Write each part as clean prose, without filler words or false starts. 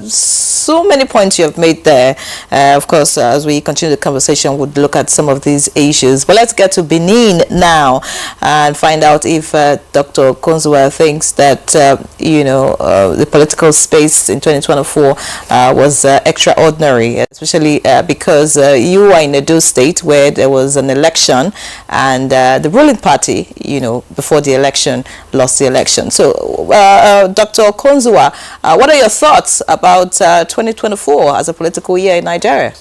So many points you have made there. Of course, as we continue the conversation, we'll look at some of these issues. But let's get to Benin now and find out if Dr. Konzua thinks that, the political space in 2024 was extraordinary, especially because you are in Edo State where there was an election and the ruling party, before the election, lost the election. So, Dr. Konzua, what are your thoughts about 2024 as a political year in Nigeria?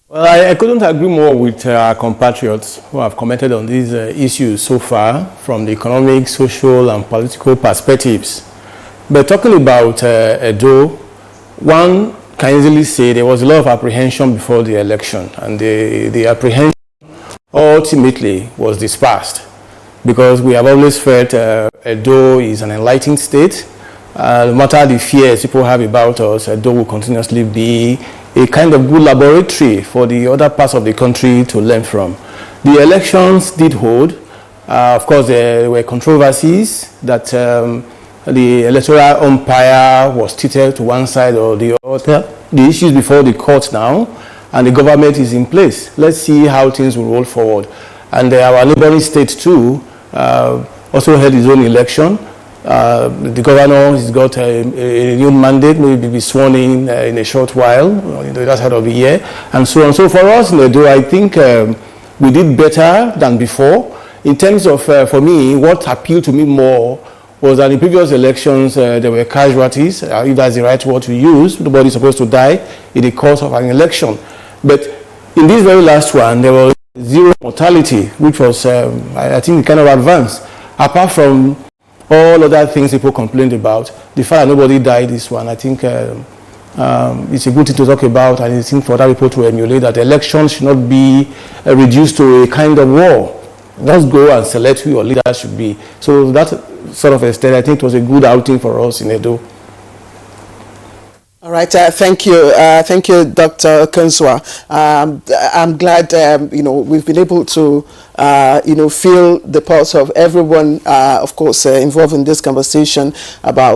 Well, I couldn't agree more with our compatriots who have commented on these issues so far from the economic, social, and political perspectives. But talking about Edo, one can easily say there was a lot of apprehension before the election, and the apprehension ultimately was dispersed, because we have always felt Edo is an enlightened state. No matter the fears people have about us, Edo will continuously be a kind of good laboratory for the other parts of the country to learn from. The elections did hold. Of course, there were controversies that the electoral umpire was tilted to one side or the other. The issues before the court now, and the government is in place. Let's see how things will roll forward. And our neighboring state too also held his own election. The governor has got a new mandate, maybe be sworn in a short while, in the other side of the year, and so on. So for us in Edo, I think we did better than before. In terms of, for me, what appealed to me more was that in the previous elections, there were casualties, if that's the right word to use. Nobody's supposed to die in the course of an election. But in this very last one, there was zero mortality, which was, I think, kind of advanced. Apart from all other things people complained about, the fact that nobody died this one, I think it's a good thing to talk about, and it's a thing for other people to emulate, that elections should not be reduced to a kind of war. Just go and select who your leader should be. So that sort of extent, I think it was a good outing for us in Edo. All right, thank you, Dr. Konzua. I'm glad, we've been able to, feel the pulse of everyone, of course, involved in this conversation about